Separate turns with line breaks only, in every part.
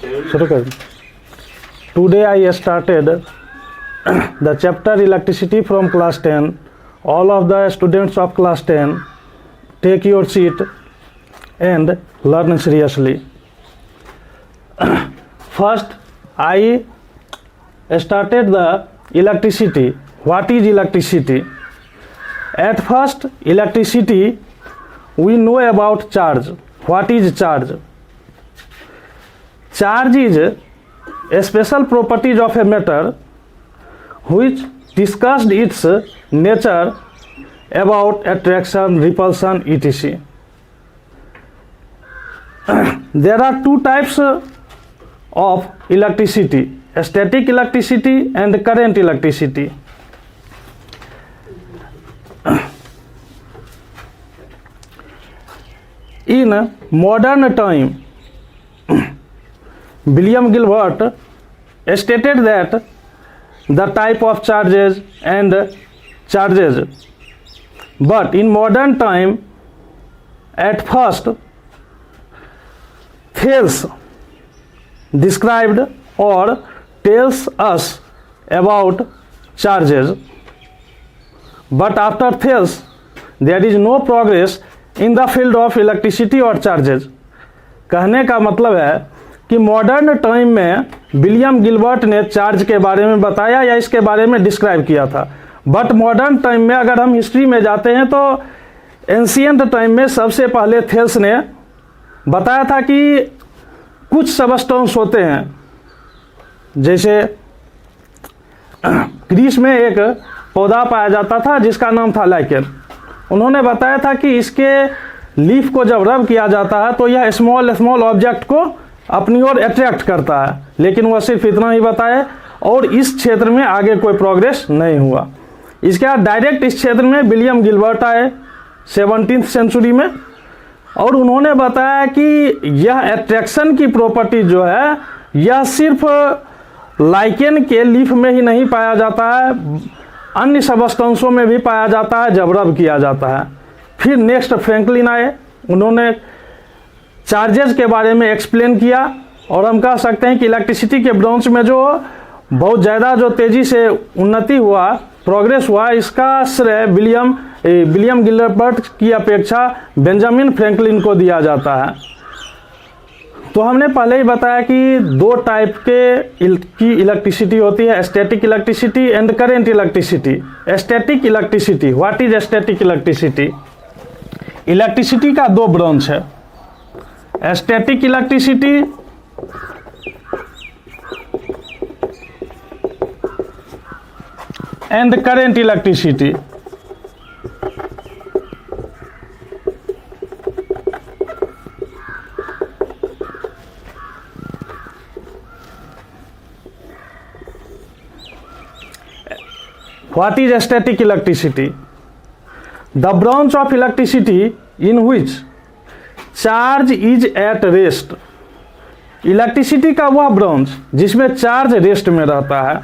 शुरू कर. Today I started the chapter electricity from class 10. All of the students of class 10 take your seat and learn seriously. First I started the electricity. What is electricity? At first, electricity, we know about charge. What is charge? Charge is a special properties of a matter which discussed its nature about attraction, repulsion, etc. There are two types of electricity: static electricity and current electricity. In modern time, William Gilbert stated that the type of charges and charges, but in modern time, at first, Thales described or tells us about charges, but after Thales, there is no progress in the field of electricity और charges. कहने का मतलब है कि modern time में William Gilbert ने charge के बारे में बताया या इसके बारे में डिस्क्राइब किया था, बट मॉडर्न टाइम में अगर हम हिस्ट्री में जाते हैं तो एंशिएंट टाइम में सबसे पहले थेल्स ने बताया था कि कुछ सबस्टेंस होते हैं, जैसे ग्रीस में एक पौधा पाया जाता था जिसका नाम था लाइकेन. उन्होंने बताया था कि इसके लीफ को जब रब किया जाता है तो यह स्मॉल स्मॉल ऑब्जेक्ट को अपनी ओर अट्रैक्ट करता है, लेकिन वह सिर्फ इतना ही बताया और इस क्षेत्र में आगे कोई प्रोग्रेस नहीं हुआ. इसके बाद डायरेक्ट इस क्षेत्र में विलियम गिलबर्ट आए 17th सेंचुरी में, और उन्होंने बताया कि यह अट्रैक्शन की प्रॉपर्टी जो है यह सिर्फ लाइकेन के लीफ में ही नहीं पाया जाता है, अन्य सबस्टेंसों में भी पाया जाता है जब रब किया जाता है. फिर नेक्स्ट फ्रैंकलिन आए, उन्होंने चार्जेस के बारे में एक्सप्लेन किया, और हम कह सकते हैं कि इलेक्ट्रिसिटी के ब्रांच में जो बहुत ज़्यादा जो तेज़ी से उन्नति हुआ, प्रोग्रेस हुआ, इसका श्रेय विलियम गिलबर्ट की अपेक्षा बेंजामिन फ्रैंकलिन को दिया जाता है. तो हमने पहले ही बताया कि दो टाइप की इलेक्ट्रिसिटी होती है, static electricity and current electricity. Static electricity, what is static electricity? Electricity का दो ब्रांच है, static electricity and current electricity. What is static electricity? The branch of electricity in which charge is at rest. Electricity का वह branch जिसमें charge rest में रहता है.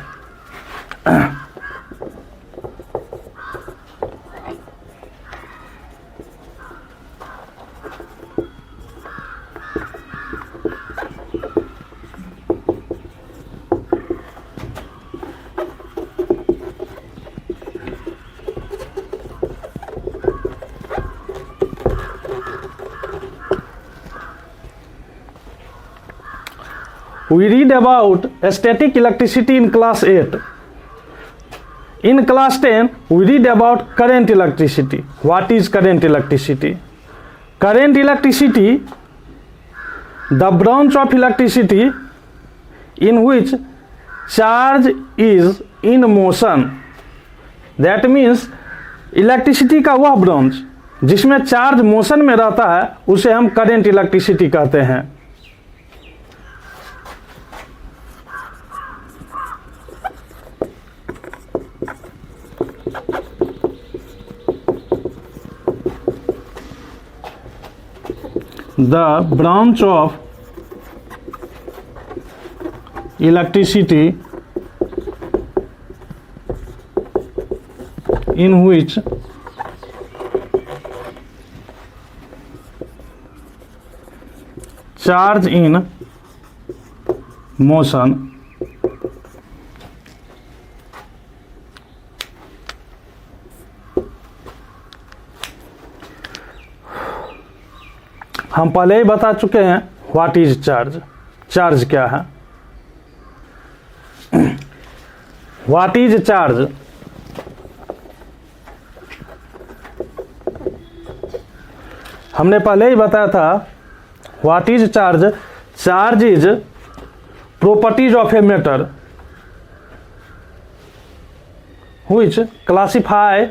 We read about static electricity in class 8. In class 10, we read about current electricity. What is current electricity? Current electricity, the branch of electricity in which charge is in motion. That means electricity का वह branch जिसमें charge motion में रहता है उसे हम current electricity कहते हैं. The branch of electricity in which charge in motion हम पहले ही बता चुके हैं व्हाट इज चार्ज, चार्ज क्या है। व्हाट इज चार्ज, हमने पहले ही बताया था what is charge. Charge is properties of a matter which classify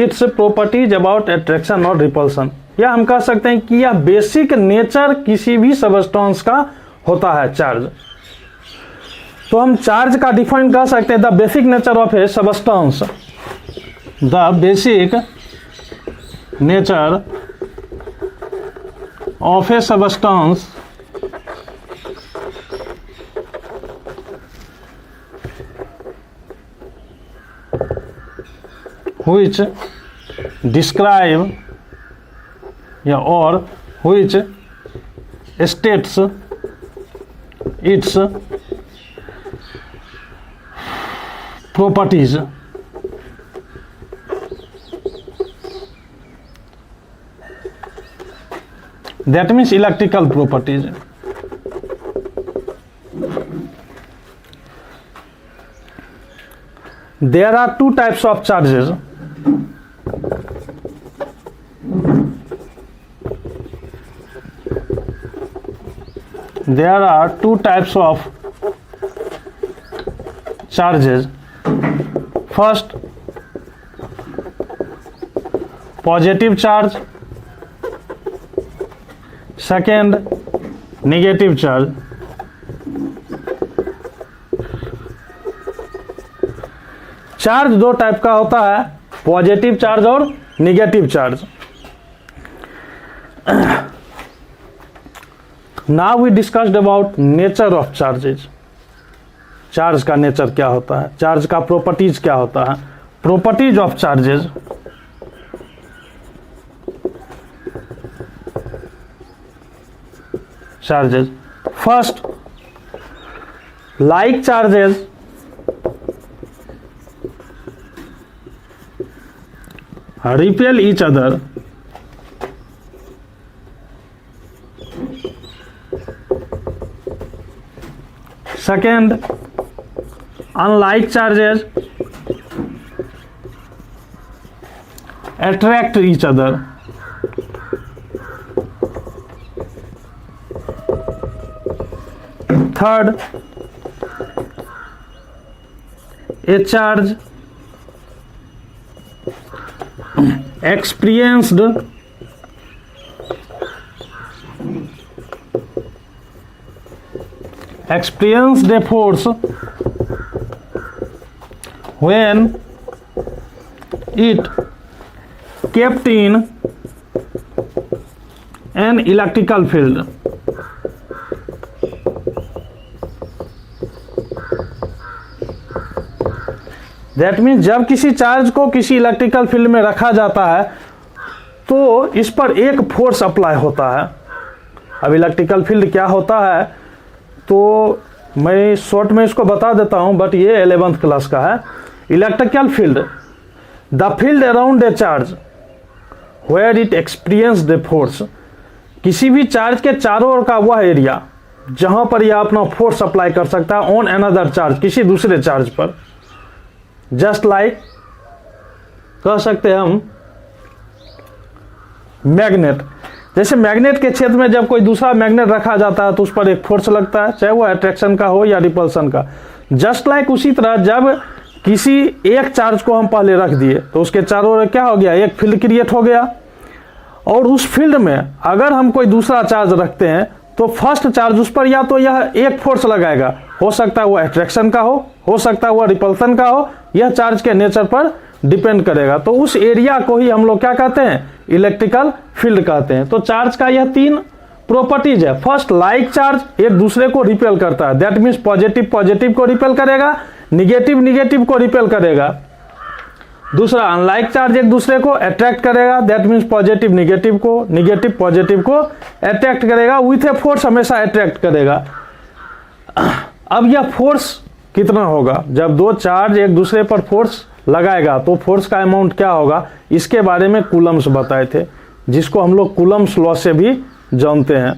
its properties about attraction और रिपल्सन। या हम कह सकते हैं कि यह बेसिक नेचर किसी भी सबस्टेंस का होता है चार्ज। तो हम चार्ज का डिफाइन कर सकते हैं the basic nature of A substance, the basic nature of A substance which describe या और which states its properties। That means electrical properties। There are two types of charges। There are two types of charges। First, positive charge। Second, negative charge। Charge दो type का होता है, positive charge और negative charge. Now we discussed about nature of charges. Charge का nature क्या होता है, charge का प्रॉपर्टीज क्या होता है। Properties of charges, charges first, like charges repel each other। Second, unlike charges attract each other। Third, a charge experienced a force when it kept in an electrical field। That means जब किसी charge को किसी electrical field में रखा जाता है तो इस पर एक फोर्स अप्लाई होता है। अब इलेक्ट्रिकल फील्ड क्या होता है तो मैं शॉर्ट में इसको बता देता हूं, बट ये 11th क्लास का है। Electrical field, the field around a charge where it experience the force. किसी भी चार्ज के चारों ओर का वह एरिया जहां पर यह अपना फोर्स अप्लाई कर सकता है ऑन अनदर चार्ज, किसी दूसरे चार्ज पर। जस्ट लाइक कह सकते हैं हम मैग्नेट। जैसे मैग्नेट के क्षेत्र में जब कोई दूसरा मैग्नेट रखा जाता है तो उस पर एक फोर्स लगता है, चाहे वो अट्रैक्शन का हो या रिपल्सन का। जस्ट लाइक उसी तरह जब किसी एक चार्ज को हम पहले रख दिए तो उसके चारों ओर क्या हो गया, एक फील्ड क्रिएट हो गया। और उस फील्ड में अगर हम कोई दूसरा चार्ज रखते हैं तो फर्स्ट चार्ज उस पर या तो यह एक फोर्स लगाएगा, हो सकता है वो अट्रैक्शन का हो सकता है वो रिपल्सन का हो, यह चार्ज के नेचर पर डिपेंड करेगा। तो उस एरिया को ही हम लोग क्या कहते हैं, इलेक्ट्रिकल फील्ड कहते हैं। तो चार्ज का यह 3 प्रॉपर्टीज है। फर्स्ट, लाइक चार्ज एक दूसरे को रिपेल करता है, दैट मीन्स पॉजिटिव पॉजिटिव को रिपेल करेगा, निगेटिव निगेटिव को रिपेल करेगा। दूसरा, अनलाइक चार्ज एक दूसरे को अट्रैक्ट करेगा, दैट मीन्स पॉजिटिव निगेटिव को, निगेटिव पॉजिटिव को अट्रैक्ट करेगा, विथ ए फोर्स हमेशा अट्रैक्ट करेगा। अब यह फोर्स कितना होगा, जब दो चार्ज एक दूसरे पर फोर्स लगाएगा तो फोर्स का अमाउंट क्या होगा, इसके बारे में कूलम्स बताए थे, जिसको हम लोग कूलम्स लॉ से भी जानते हैं।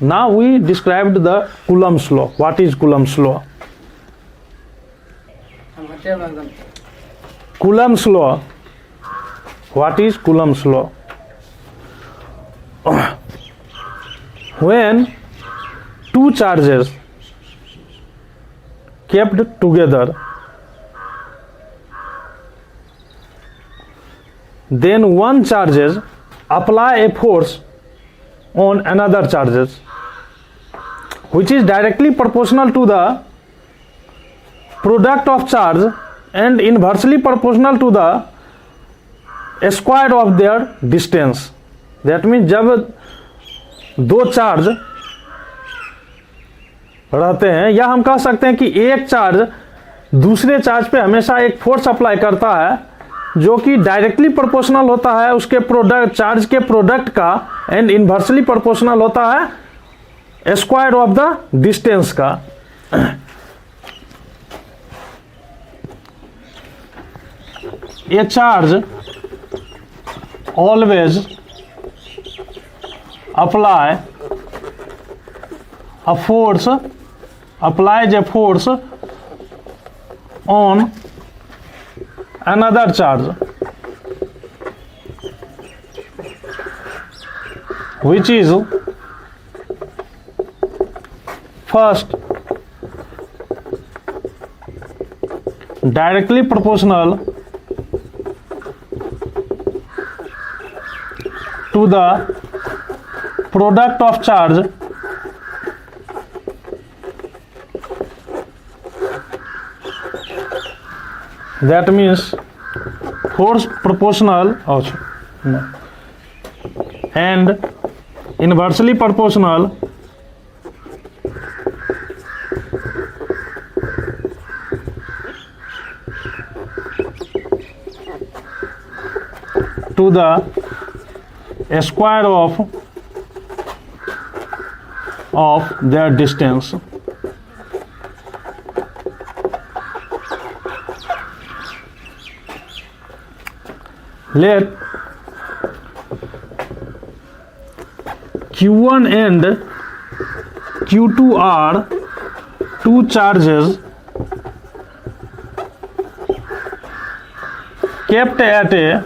Now we described the Coulomb's law. What is Coulomb's law? Coulomb's law. What is Coulomb's law? When two charges kept together, then one charges apply a force on another charges, which is directly proportional to the product of charge and inversely proportional to the square of their distance. That means जब दो charge रहते हैं, या हम कह सकते हैं कि एक चार्ज दूसरे चार्ज पे हमेशा एक फोर्स अप्लाई करता है जो कि डायरेक्टली प्रोपोर्शनल होता है उसके प्रोडक्ट, चार्ज के प्रोडक्ट का, एंड इनवर्सली प्रोपोर्शनल होता है स्क्वायर ऑफ द डिस्टेंस का। A charge always applies a force on another charge, which is first directly proportional to the product of charge that means force proportional and inversely proportional to the square of their distance. Let Q1 and Q2 are two charges kept at a